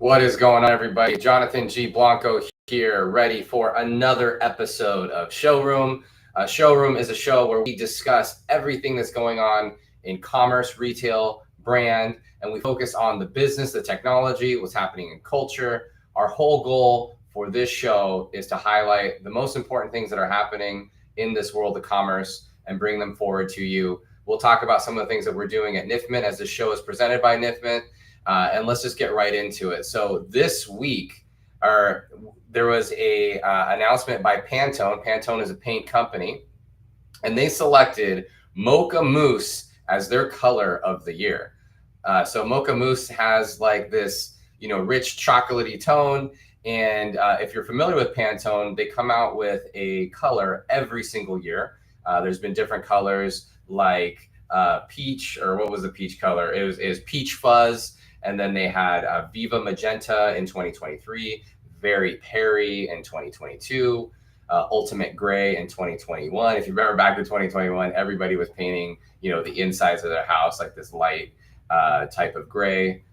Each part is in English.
What is going on, everybody? Jonathan G. Blanco here, ready for another episode of Showroom. Showroom is a show where we discuss everything that's going on in commerce, retail, brand, and we focus on the business, the technology, what's happening in culture. Our whole goal for this show is to highlight the most important things that are happening in this world of commerce and bring them forward to you. We'll talk about some of the things that we're doing at Niftmint as the show is presented by Niftmint. And let's just get right into it. So this week, there was a announcement by Pantone. Pantone is a paint company, and they selected Mocha Mousse as their color of the year. So Mocha Mousse has like this, rich chocolatey tone. And if you're familiar with Pantone, they come out with a color every single year. There's been different colors like peach, or what was the peach color? It was peach fuzz. And then they had Viva Magenta in 2023, Very Perry in 2022, Ultimate Gray in 2021. If you remember back to 2021, everybody was painting, the insides of their house like this light type of gray.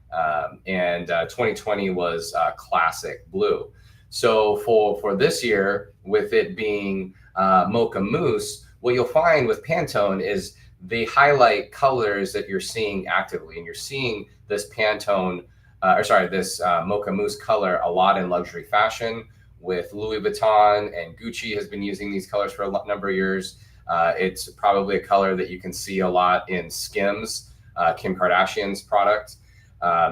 And 2020 was classic blue. So for this year, with it being Mocha Mousse, what you'll find with Pantone is they highlight colors that you're seeing actively, and you're seeing this Pantone, this Mocha Mousse color a lot in luxury fashion with Louis Vuitton, and Gucci has been using these colors for a number of years. It's probably a color that you can see a lot in Skims, Kim Kardashian's product,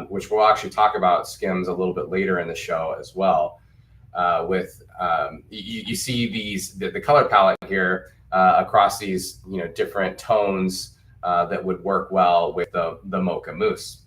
which we'll actually talk about Skims a little bit later in the show as well. You see the color palette here across these different tones that would work well with the Mocha Mousse.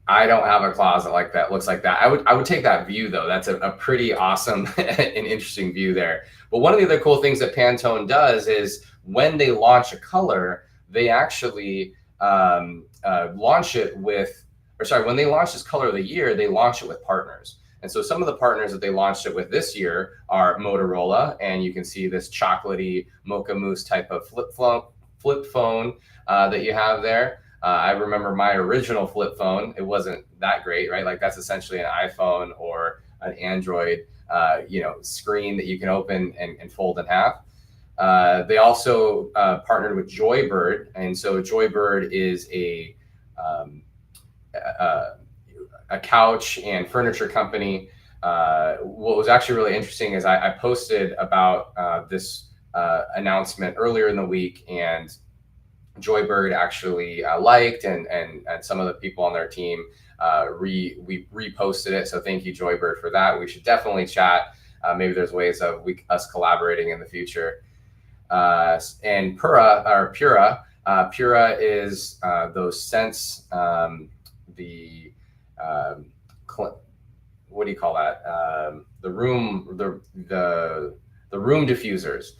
I don't have a closet like that, looks like that. I would take that view though. That's a pretty awesome and interesting view there. But one of the other cool things that Pantone does is when they launch a color, they actually launch it with, when they launch this color of the year, they launch it with partners. And so some of the partners that they launched it with this year are Motorola, and you can see this chocolatey Mocha Mousse type of flip phone that you have there. I remember my original flip phone. It wasn't that great, right? Like that's essentially an iPhone or an Android, screen that you can open and fold in half. They also partnered with Joybird, and so Joybird is a couch and furniture company. What was actually really interesting is I posted about this announcement earlier in the week, and Joybird actually liked, and some of the people on their team we reposted it. So thank you, Joybird, for that. We should definitely chat. Maybe there's ways of us collaborating in the future. And Pura is those scents. What do you call that? The room diffusers.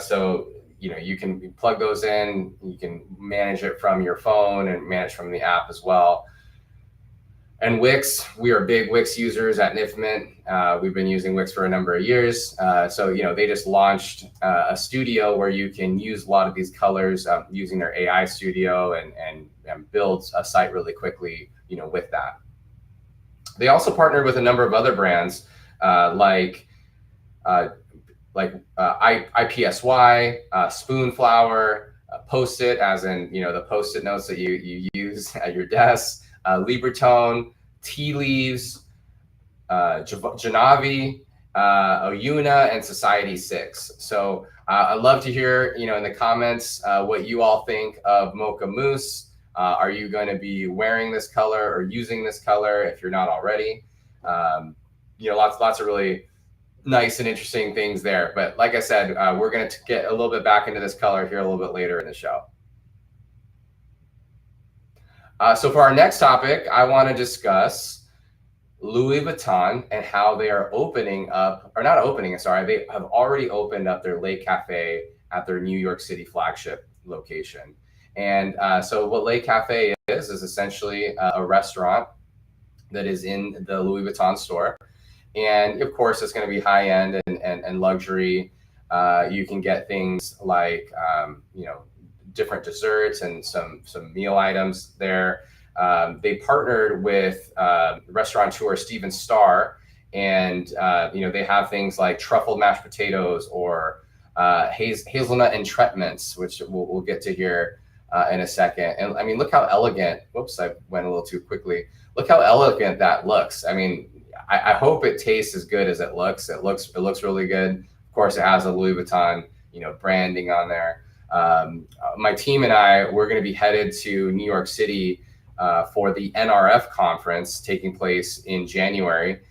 So you can plug those in. You can manage it from your phone and manage from the app as well. And Wix, we are big Wix users at Niftmint. We've been using Wix for a number of years. So they just launched a studio where you can use a lot of these colors using their AI studio and build a site really quickly, with that. They also partnered with a number of other brands like IPSY, Spoonflower, Post-it, as in the Post-it notes that you use at your desk, Libertone, Tea Leaves, Janavi, Oyuna, and Society 6. So I'd love to hear in the comments what you all think of Mocha Mousse. Are you going to be wearing this color or using this color if you're not already? Lots of really nice and interesting things there. But like I said, we're going to get a little bit back into this color here a little bit later in the show. So for our next topic, I want to discuss Louis Vuitton and how they are opening up, or not opening, sorry, they have already opened up their Le Cafe at their New York City flagship location. And so what Le Cafe is essentially a restaurant that is in the Louis Vuitton store. And of course, it's going to be high end and luxury. You can get things like, different desserts and some meal items there. they partnered with restaurateur Steven Starr, and they have things like truffled mashed potatoes or hazelnut entrapments, which we'll get to here in a second. And I mean, look how elegant. Whoops, I went a little too quickly. Look how elegant that looks. I mean, I hope it tastes as good as it looks. It looks really good. Of course, it has a Louis Vuitton, branding on there. My team and we're going to be headed to New York City for the NRF conference taking place in January.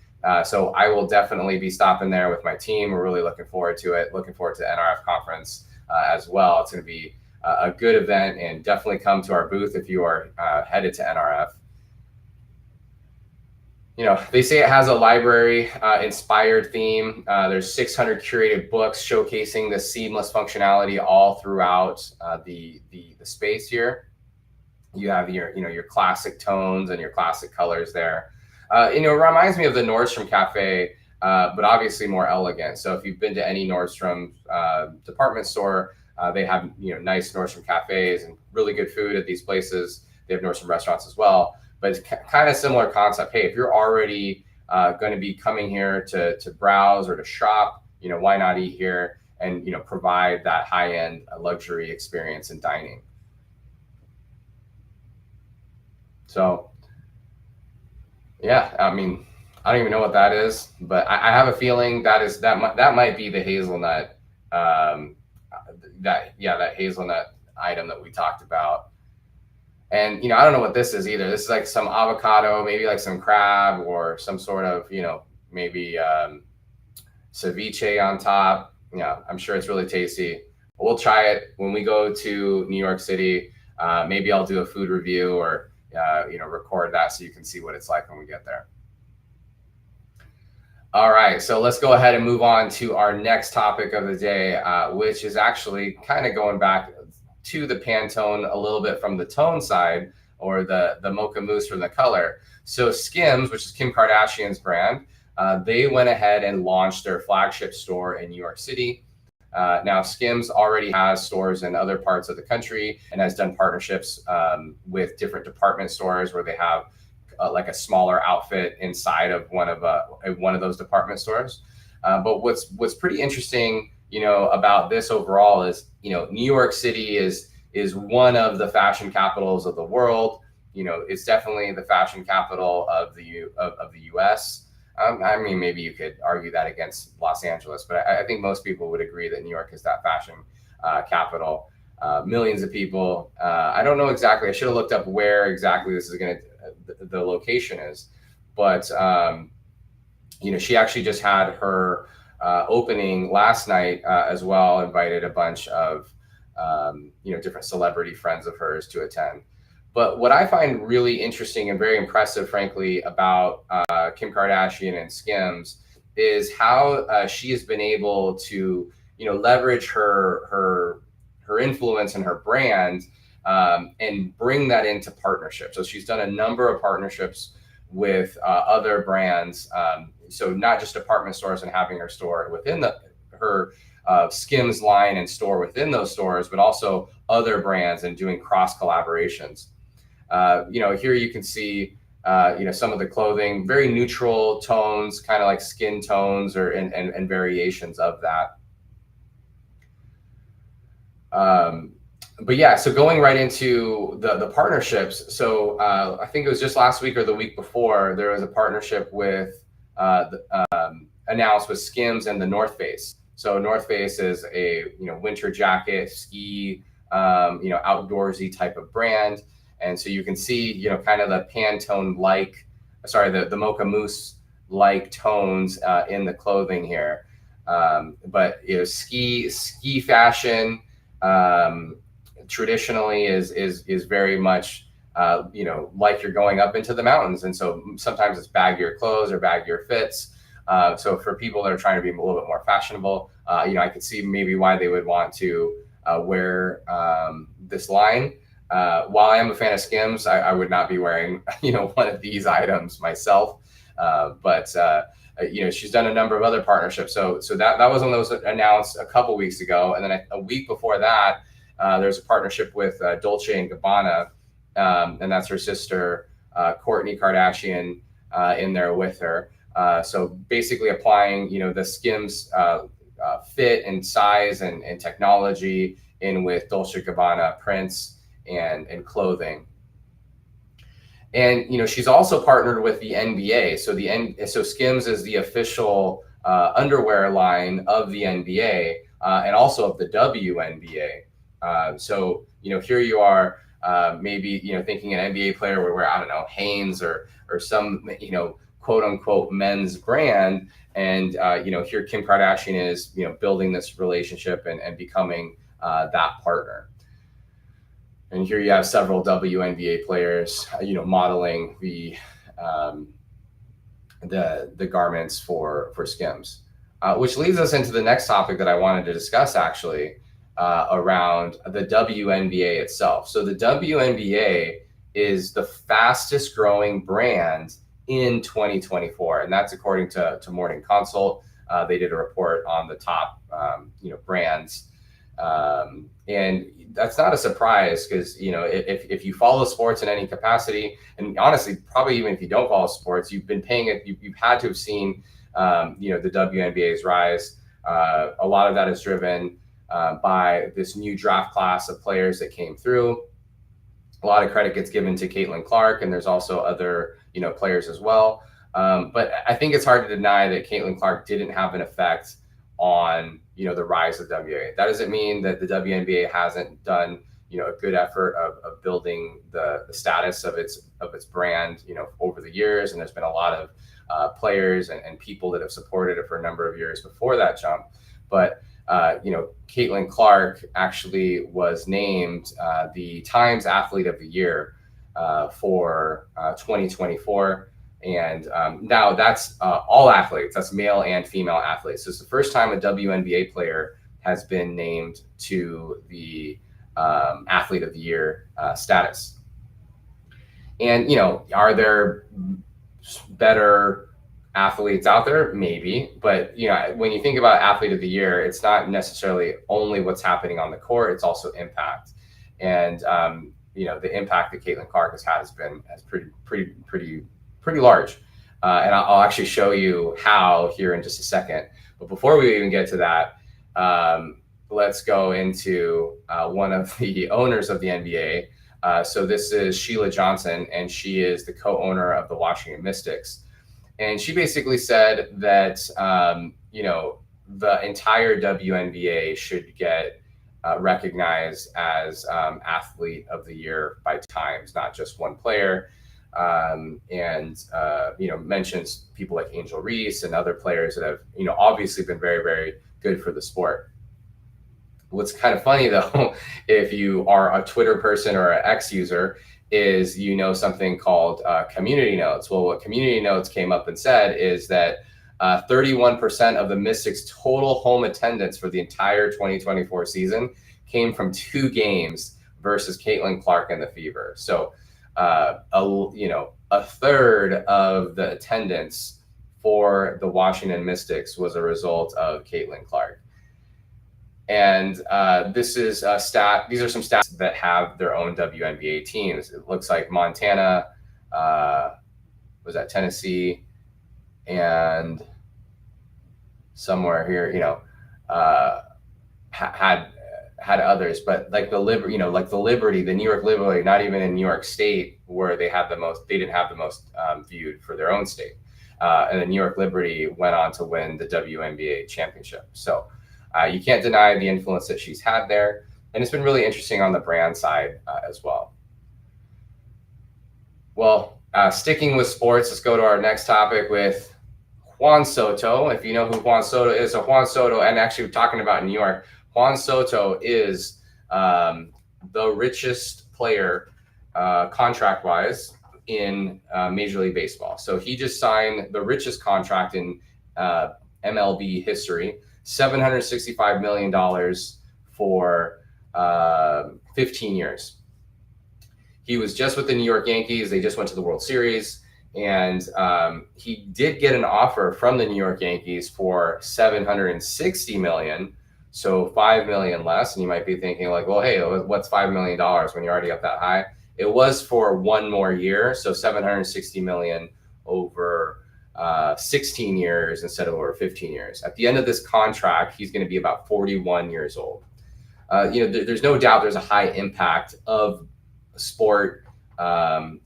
So I will definitely be stopping there with my team. We're really looking forward to it. Looking forward to the NRF conference as well. It's going to be a good event, and definitely come to our booth if you are headed to NRF. They say it has a library inspired theme. There's 600 curated books showcasing the seamless functionality all throughout the space here. You have your classic tones and your classic colors there. It reminds me of the Nordstrom Cafe, but obviously more elegant. So if you've been to any Nordstrom department store, they have nice Nordstrom cafes and really good food at these places. They have Nordstrom restaurants as well. But it's kind of similar concept. Hey, if you're already going to be coming here to browse or to shop, why not eat here and provide that high-end luxury experience in dining. So yeah, I mean, I don't even know what that is, but I have a feeling that might be the hazelnut, that hazelnut item that we talked about. And, I don't know what this is either. This is like some avocado, maybe like some crab or some sort of, maybe ceviche on top. Yeah, I'm sure it's really tasty. We'll try it when we go to New York City. Maybe I'll do a food review or, record that so you can see what it's like when we get there. All right, so let's go ahead and move on to our next topic of the day, which is actually kind of going back to the Pantone a little bit from the tone side, or the mocha mousse from the color. So Skims, which is Kim Kardashian's brand, they went ahead and launched their flagship store in New York City. Now Skims already has stores in other parts of the country and has done partnerships with different department stores where they have like a smaller outfit inside of one of those department stores. But what's pretty interesting, about this overall is, New York City is one of the fashion capitals of the world. It's definitely the fashion capital of the U.S. I mean, maybe you could argue that against Los Angeles, but I think most people would agree that New York is that fashion capital. Millions of people. I don't know exactly. I should have looked up where exactly this is the location is, but she actually just had her opening last night as well. Invited a bunch of different celebrity friends of hers to attend. But what I find really interesting and very impressive, frankly, about Kim Kardashian and Skims is how she has been able to leverage her influence and her brand and bring that into partnerships. So she's done a number of partnerships with other brands. So not just department stores and having her store within her Skims line and store within those stores, but also other brands and doing cross collaborations. Here you can see, some of the clothing, very neutral tones, kind of like skin tones and variations of that. But yeah, so going right into the partnerships. So I think it was just last week or the week before, there was a partnership with announced with Skims and the North Face. So North Face is a winter jacket, ski, outdoorsy type of brand. And so you can see, kind of the Pantone the mocha mousse like tones in the clothing here. But ski fashion traditionally is very much like you're going up into the mountains, and so sometimes it's baggier clothes or baggier fits. So for people that are trying to be a little bit more fashionable, I could see maybe why they would want to wear this line. While I am a fan of Skims, I would not be wearing one of these items myself. But she's done a number of other partnerships. So that was one that was announced a couple weeks ago, and then a week before that, there's a partnership with Dolce and Gabbana, and that's her sister, Kourtney Kardashian, in there with her. So basically applying, the Skims fit and size and technology in with Dolce & Gabbana prints and clothing. And she's also partnered with the NBA. So Skims is the official underwear line of the NBA and also of the WNBA. So here you are, maybe thinking an NBA player would wear, I don't know, Hanes or some quote unquote men's brand, and here Kim Kardashian is building this relationship and becoming that partner. And here you have several WNBA players, modeling the garments for Skims, which leads us into the next topic that I wanted to discuss, actually, around the WNBA itself. So the WNBA is the fastest growing brand in 2024, and that's according to Morning Consult. They did a report on the top, brands. And that's not a surprise because, if you follow sports in any capacity, and honestly, probably even if you don't follow sports, you've been paying it, you've had to have seen, the WNBA's rise. A lot of that is driven by this new draft class of players that came through. A lot of credit gets given to Caitlin Clark, and there's also other, players as well. But I think it's hard to deny that Caitlin Clark didn't have an effect on the rise of the WNBA. That doesn't mean that the WNBA hasn't done a good effort of building the status of its brand over the years, and there's been a lot of players and people that have supported it for a number of years before that jump. But Caitlin Clark actually was named the Times Athlete of the Year for 2024. And now that's all athletes, that's male and female athletes. So it's the first time a WNBA player has been named to the Athlete of the Year status. And, are there better athletes out there? Maybe. But, when you think about Athlete of the Year, it's not necessarily only what's happening on the court, it's also impact. And, the impact that Caitlin Clark has had has pretty large. And I'll actually show you how here in just a second. But before we even get to that, let's go into one of the owners of the NBA. So this is Sheila Johnson, and she is the co-owner of the Washington Mystics. And she basically said that, the entire WNBA should get recognized as Athlete of the Year by Times, not just one player. Mentions people like Angel Reese and other players that have, obviously been very, very good for the sport. What's kind of funny though, if you are a Twitter person or an X user, is something called community notes. Well, what community notes came up and said is that 31% of the Mystics' total home attendance for the entire 2024 season came from 2 games versus Caitlin Clark and the Fever. So a third of the attendance for the Washington Mystics was a result of Caitlin Clark. And this is a stat. These are some stats that have their own WNBA teams. It looks like Montana, was that Tennessee, and somewhere here, had others, but like the Liberty, the New York Liberty, not even in New York State where they didn't have the most viewed for their own state. And the New York Liberty went on to win the WNBA championship. So you can't deny the influence that she's had there. And it's been really interesting on the brand side as well. Well, sticking with sports, let's go to our next topic with Juan Soto. If you know who Juan Soto is, so Juan Soto, and actually we're talking about New York, Juan Soto is the richest player contract-wise in Major League Baseball. So he just signed the richest contract in MLB history, $765 million for 15 years. He was just with the New York Yankees. They just went to the World Series. And he did get an offer from the New York Yankees for $760 million. So $5 million less. And you might be thinking like, well, hey, what's $5 million when you're already up that high? It was for one more year, so 760 million over 16 years instead of over 15 years. At the end of this contract, he's going to be about 41 years old. There's no doubt there's a high impact of sport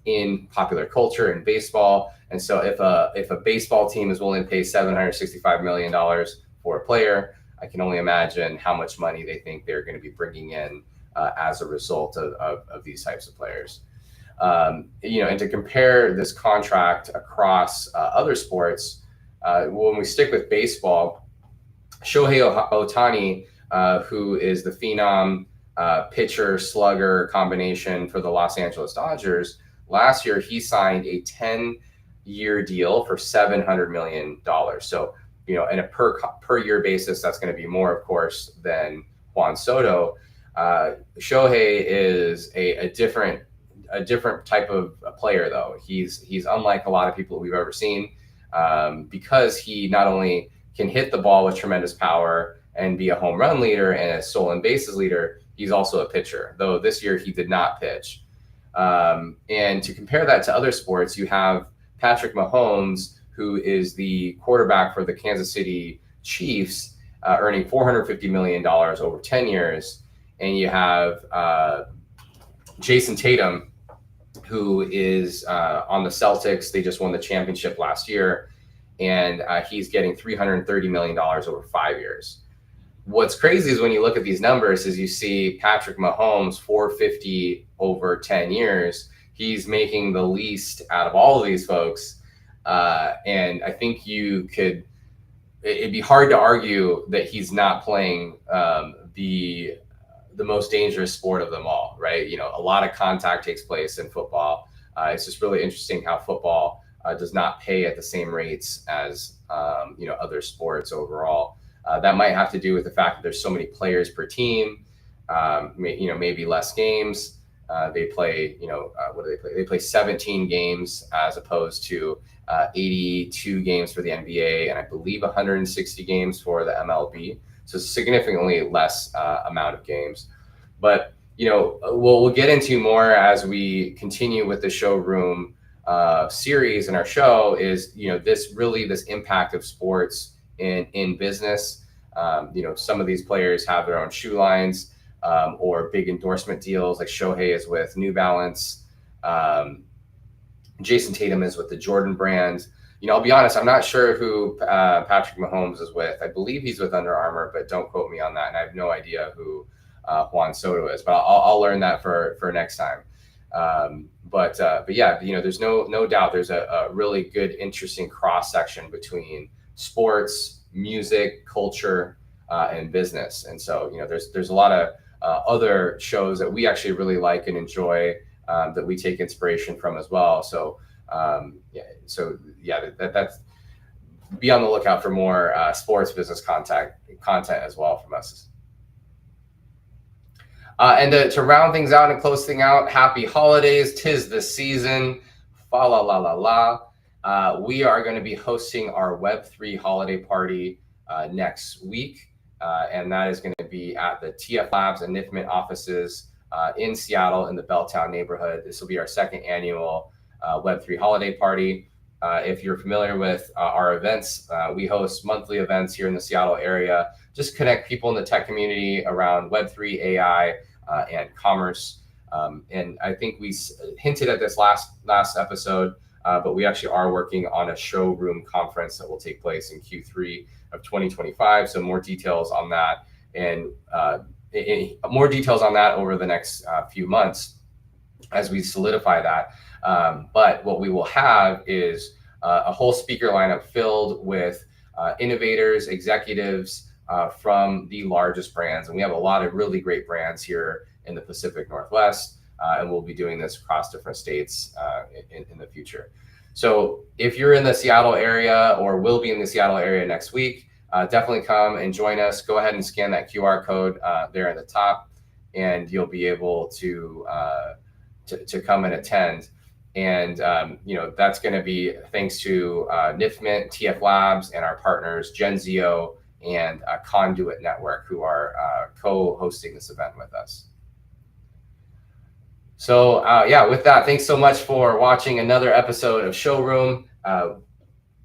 in popular culture and baseball. And so if a baseball team is willing to pay $765 million for a player, I can only imagine how much money they think they're going to be bringing in as a result of these types of players. And to compare this contract across other sports, when we stick with baseball, Shohei Ohtani, who is the phenom pitcher slugger combination for the Los Angeles Dodgers, last year he signed a 10-year deal for $700 million. So, in a per year basis, that's going to be more, of course, than Juan Soto. Shohei is a different type of player, though. He's unlike a lot of people we've ever seen, because he not only can hit the ball with tremendous power and be a home run leader and a stolen bases leader, he's also a pitcher, though this year he did not pitch. And to compare that to other sports, you have Patrick Mahomes, who is the quarterback for the Kansas City Chiefs, earning $450 million over 10 years. And you have Jason Tatum, who is on the Celtics. They just won the championship last year, and he's getting $330 million over 5 years. What's crazy is when you look at these numbers is you see Patrick Mahomes, 450 over 10 years. He's making the least out of all of these folks. And I think it'd be hard to argue that he's not playing the most dangerous sport of them all, right? A lot of contact takes place in football. It's just really interesting how football does not pay at the same rates as other sports overall. That might have to do with the fact that there's so many players per team, maybe less games. They play, what do they play? They play 17 games as opposed to 82 games for the NBA, and I believe 160 games for the MLB. So significantly less amount of games. But, we'll get into more as we continue with the Showroom series in our show is, this impact of sports in business. Some of these players have their own shoe lines or big endorsement deals, like Shohei is with New Balance. Jason Tatum is with the Jordan brand. I'll be honest, I'm not sure who Patrick Mahomes is with. I believe he's with Under Armour, but don't quote me on that. And I have no idea who Juan Soto is, but I'll learn that for next time. But yeah, there's no doubt there's a really good, interesting cross section between sports, music, culture, and business. And so, there's a lot of other shows that we actually really like and enjoy that we take inspiration from as well. So, that's be on the lookout for more sports business content as well from us. And to round things out and close things out, happy holidays. 'Tis the season. Fa la la la la. We are going to be hosting our Web3 Holiday Party next week. And that is going to be at the TF Labs and Niftmint offices in Seattle in the Belltown neighborhood. This will be our second annual Web3 Holiday Party. If you're familiar with our events, we host monthly events here in the Seattle area. Just connect people in the tech community around Web3, AI, and commerce. And I think we hinted at this last episode, but we actually are working on a showroom conference that will take place in Q3 of 2025. So more details on that and more details on that over the next few months as we solidify that. But what we will have is a whole speaker lineup filled with innovators, executives from the largest brands. And we have a lot of really great brands here in the Pacific Northwest. And we'll be doing this across different states in the future. So if you're in the Seattle area or will be in the Seattle area next week, definitely come and join us. Go ahead and scan that QR code there at the top, and you'll be able to come and attend. And that's going to be thanks to Niftmint, TF Labs, and our partners Genzio and Conduit Network, who are co-hosting this event with us. So yeah, with that, thanks so much for watching another episode of Showroom.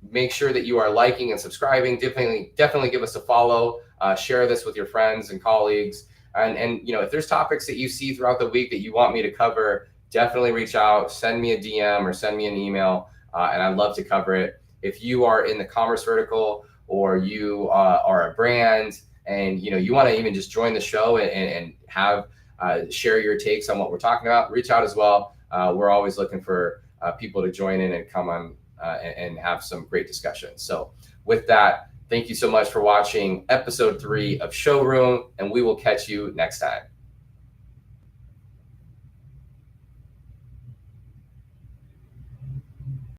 Make sure that you are liking and subscribing. Definitely give us a follow. Share this with your friends and colleagues. And if there's topics that you see throughout the week that you want me to cover, definitely reach out, send me a DM or send me an email, and I'd love to cover it. If you are in the commerce vertical or you are a brand and you want to even just join the show and have share your takes on what we're talking about, reach out as well. We're always looking for people to join in and come on and have some great discussions. So with that, thank you so much for watching episode 3 of Showroom, and we will catch you next time.